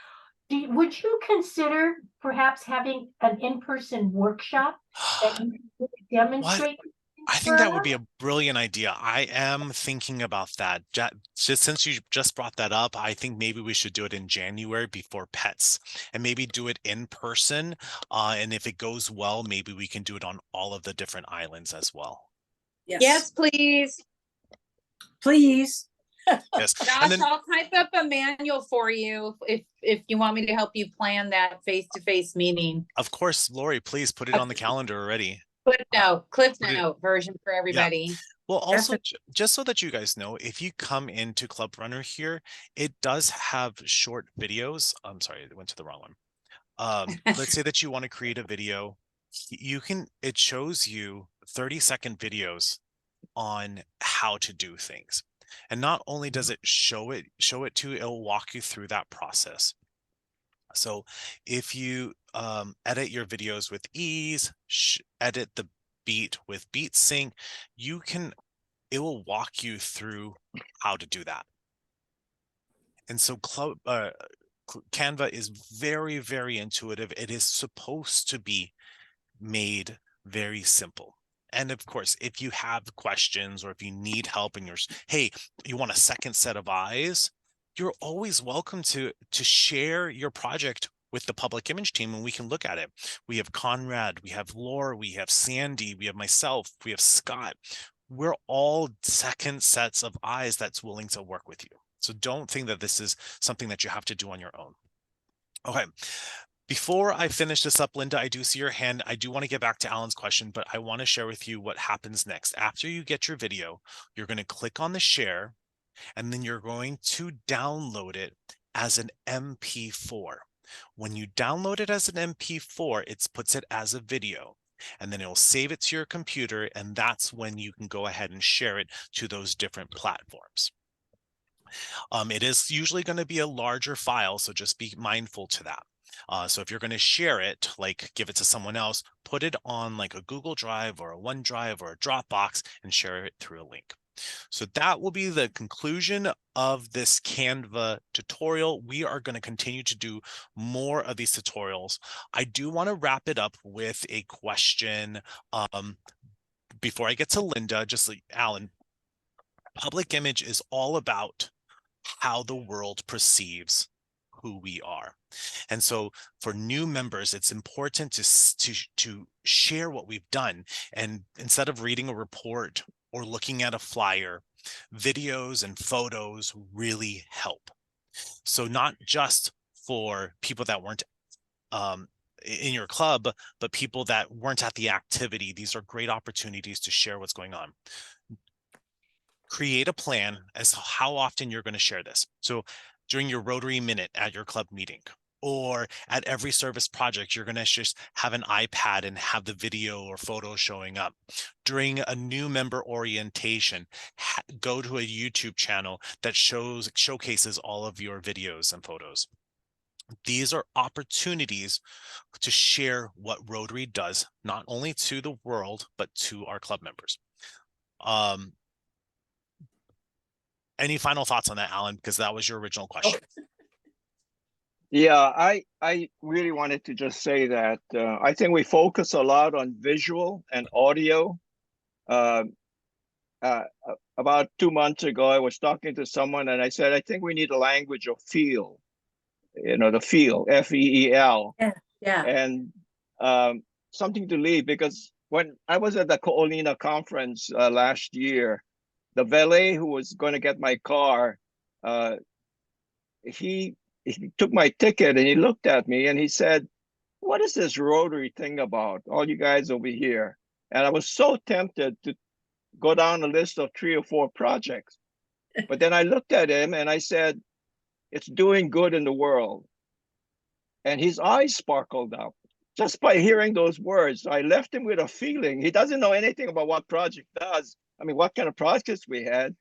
D: would you consider perhaps having an in-person workshop that you can really
A: What?
D: demonstrate
A: I
D: for
A: think that would
D: us?
A: be a brilliant idea. I am thinking about that. Just since you just brought that up, I think maybe we should do it in January before pets and maybe do it in person. And if it goes well, maybe we can do it on all of the different islands as well.
H: Yes, please.
C: Please.
A: Yes. And
H: Josh,
A: then,
H: I'll type up a manual for you if you want me to help you plan that face-to-face meeting.
A: of course, Lori, please put it on the calendar already.
H: Cliff
A: put it-
H: note version for everybody.
A: Well, also,
C: Definitely.
A: just so that you guys know, if you come into Club Runner here, it does have short videos. I'm sorry, I went to the wrong one. Let's say that you want to create a video. It shows you 30-second videos on how to do things. And not only does it show it to you, it'll walk you through that process. So if you edit your videos with ease, edit the beat with beat sync, it will walk you through how to do that. And so Canva is very, very intuitive. It is supposed to be made very simple. And of course, if you have questions or if you need help and you want a second set of eyes, you're always welcome to share your project with the public image team and we can look at it. We have Conrad, we have Laura, we have Sandy, we have myself, we have Scott. We're all second sets of eyes that's willing to work with you. So don't think that this is something that you have to do on your own. Okay. Before I finish this up, Linda, I do see your hand. I do want to get back to Alan's question, but I want to share with you what happens next. After you get your video, you're going to click on the share, and then you're going to download it as an MP4. When you download it as an MP4, it puts it as a video, and then it'll save it to your computer, and that's when you can go ahead and share it to those different platforms. It is usually going to be a larger file, so just be mindful to that. So if you're going to share it, like give it to someone else, put it on like a Google Drive or a OneDrive or a Dropbox and share it through a link. So that will be the conclusion of this Canva tutorial. We are going to continue to do more of these tutorials. I do want to wrap it up with a question. Before I get to Linda, just like Alan, public image is all about how the world perceives who we are. And so for new members, it's important to share what we've done. And instead of reading a report or looking at a flyer, videos and photos really help. So not just for people that weren't in your club, but people that weren't at the activity. These are great opportunities to share what's going on. Create a plan as to how often you're going to share this. So during your Rotary Minute at your club meeting, or at every service project, you're going to just have an iPad and have the video or photo showing up. During a new member orientation, go to a YouTube channel that showcases all of your videos and photos. These are opportunities to share what Rotary does, not only to the world, but to our club members. Any final thoughts on that, Alan? Because that was your original question.
F: Yeah, I really wanted to just say that I think we focus a lot on visual and audio. About 2 months ago, I was talking to someone and I said, I think we need a language of feel, the feel, F-E-E-L.
C: Yeah.
F: And something to leave, because when I was at the Ko'olina conference last year, the valet who was going to get my car, he took my ticket and he looked at me and he said, what is this Rotary thing about? All you guys over here. And I was so tempted to go down a list of 3 or 4 projects. But then I looked at him and I said, it's doing good in the world. And his eyes sparkled up just by hearing those words. I left him with a feeling. He doesn't know anything about what project does. I mean, what kind of projects we had,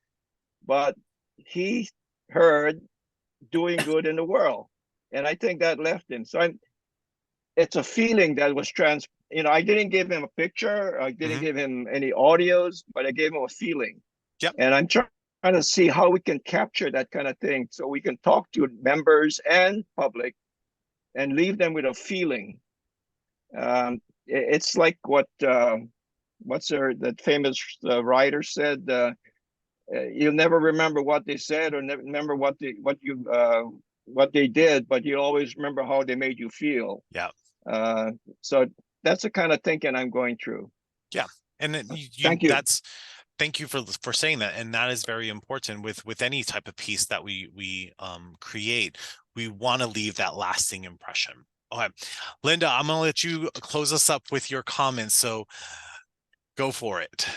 F: but he heard doing good in the world. And I think that left him. So it's a feeling that was I didn't give him a picture. I didn't give him any audios, but I gave him a feeling.
A: Yep.
F: And I'm trying to see how we can capture that kind of thing so we can talk to members and public and leave them with a feeling. It's like what that famous writer said, you'll never remember what they said or never remember what they did, but you'll always remember how they made you feel.
A: Yeah.
F: So that's the kind of thinking I'm going through.
A: Yeah. And
F: Thank you.
A: Thank you for saying that. And that is very important with any type of piece that we create. We want to leave that lasting impression. Okay, Linda, I'm going to let you close us up with your comments. So go for it.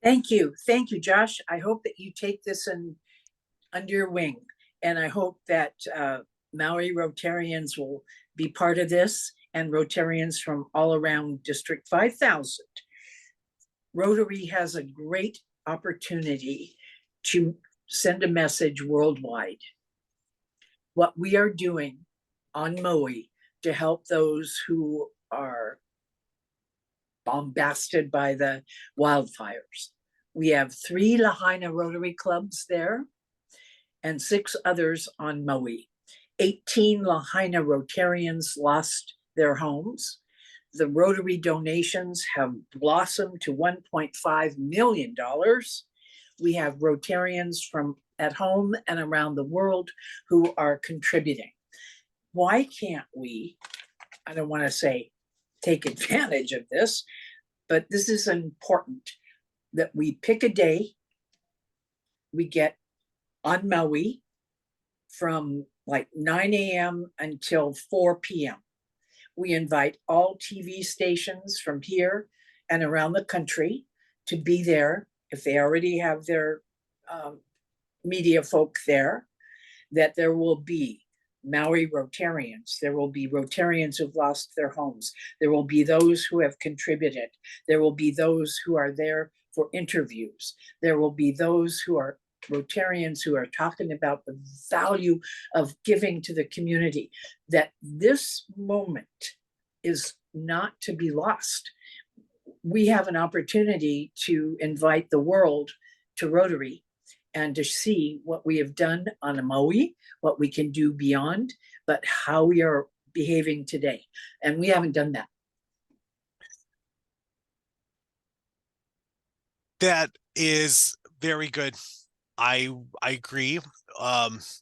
C: Thank you. Thank you, Josh. I hope that you take this under your wing. And I hope that Maui Rotarians will be part of this, and Rotarians from all around District 5000. Rotary has a great opportunity to send a message worldwide. What we are doing on Maui to help those who are bombasted by the wildfires. We have 3 Lahaina Rotary clubs there and 6 others on Maui. 18 Lahaina Rotarians lost their homes. The Rotary donations have blossomed to $1.5 million. We have Rotarians from at home and around the world who are contributing. Why can't we, I don't want to say take advantage of this, but this is important, that we pick a day, we get on Maui from like 9 a.m. until 4 p.m. We invite all TV stations from here and around the country to be there if they already have their media folk there, that there will be Maui Rotarians. There will be Rotarians who've lost their homes. There will be those who have contributed. There will be those who are there for interviews. There will be those who are Rotarians who are talking about the value of giving to the community, that this moment is not to be lost. We have an opportunity to invite the world to Rotary and to see what we have done on Maui, what we can do beyond, but how we are behaving today. And we haven't done that.
A: That is very good. I agree.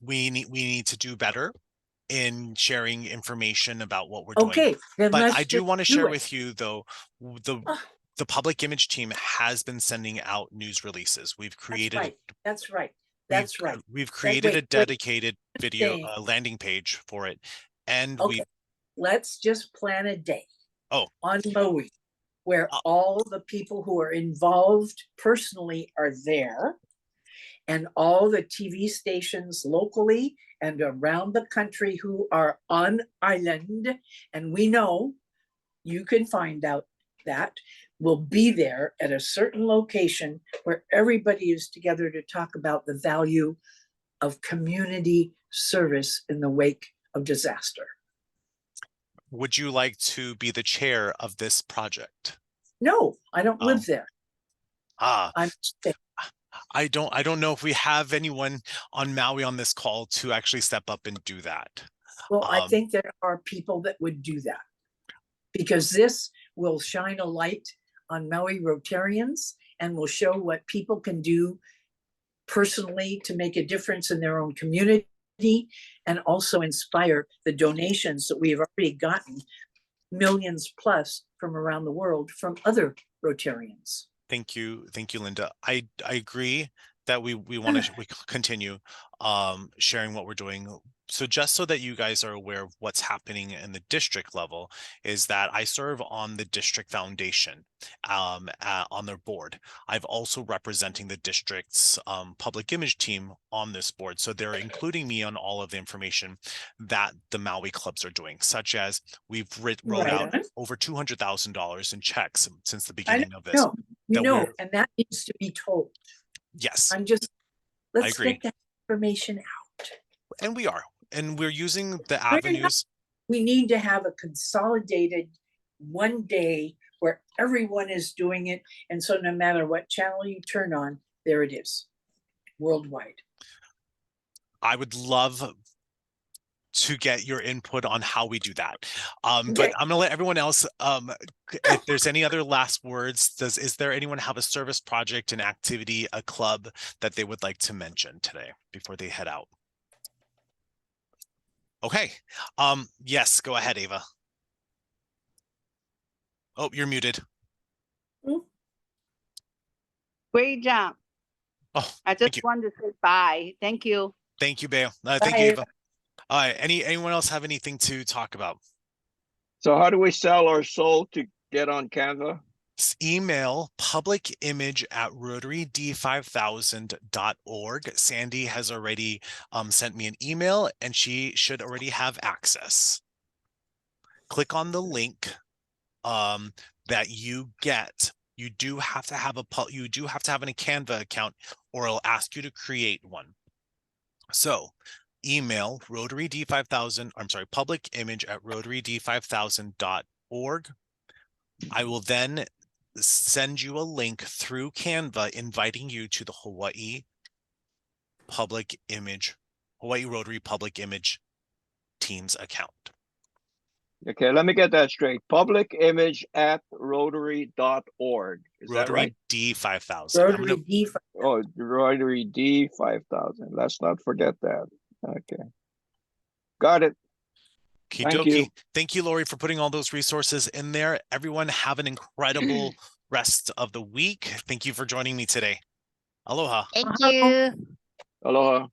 A: We need to do better in sharing information about what we're doing.
C: Okay, then
A: But
C: let's
A: I do
C: just
A: want to
C: do
A: share
C: it.
A: with you, though, the public image team has been sending out news releases. We've created
C: That's right.
A: We've created a dedicated video
C: saying-
A: landing page for it, and
C: Okay, let's just plan a day.
A: Oh.
C: On Maui, where all the people who are involved personally are there, and all the TV stations locally and around the country who are on island, and we know you can find out that, will be there at a certain location where everybody is together to talk about the value of community service in the wake of disaster.
A: Would you like to be the chair of this project?
C: No, I don't live there. I'm
A: I don't know if we have anyone on Maui on this call to actually step up and do that.
C: Well, I think there are people that would do that, because this will shine a light on Maui Rotarians and will show what people can do personally to make a difference in their own community, and also inspire the donations that we have already gotten, millions plus from around the world from other Rotarians.
A: Thank you, Linda. I agree that we want to continue sharing what we're doing. so just so that you guys are aware of what's happening in the district level, is that I serve on the district foundation, on their board. I've also representing the district's public image team on this board. So they're including me on all of the information that the Maui clubs are doing, such as we've wrote
C: Right
A: out
C: on.
A: over $200,000 in checks since the
C: I
A: beginning of this.
C: know,
A: that we're-
C: and that needs to be told.
A: Yes,
C: Let's
A: agree.
C: get that information out.
A: and we are. And we're using the
C: We're not-
A: avenues.
C: We need to have a consolidated one day where everyone is doing it. And so no matter what channel you turn on, there it is, worldwide.
A: I would love to get your input on how we do that. But
C: Okay.
A: I'm gonna let everyone else, if there's any other last words, is there anyone have a service project, an activity, a club that they would like to mention today before they head out? Okay, yes, go ahead, Ava. Oh, you're muted.
I: Great job.
A: Oh,
I: I
A: thank
I: just
A: you.
I: wanted to say bye. Thank you.
A: Thank you, Bea. Thank you, Ava. All right, anyone else have anything to talk about?
F: So how do we sell our soul to get on Canva?
A: Email publicimage@rotaryd5000.org. Sandy has already sent me an email and she should already have access. Click on the link that you get. You do have to have a Canva account, or it'll ask you to create one. So email rotaryd5000, I'm sorry, publicimage@rotaryd5000.org. I will then send you a link through Canva inviting you to the Hawai'i Rotary Public Image Teams account.
F: Okay, let me get that straight. Publicimage@rotary.org. Is that
A: Rotary
F: right?
A: D5000.
C: Rotary D.
F: Oh, Rotary D5000. Let's not forget that. Okay. Got it. Thank you.
A: Thank you, Lori, for putting all those resources in there. Everyone have an incredible rest of the week. Thank you for joining me today. Aloha.
E: Thank you.
F: Aloha.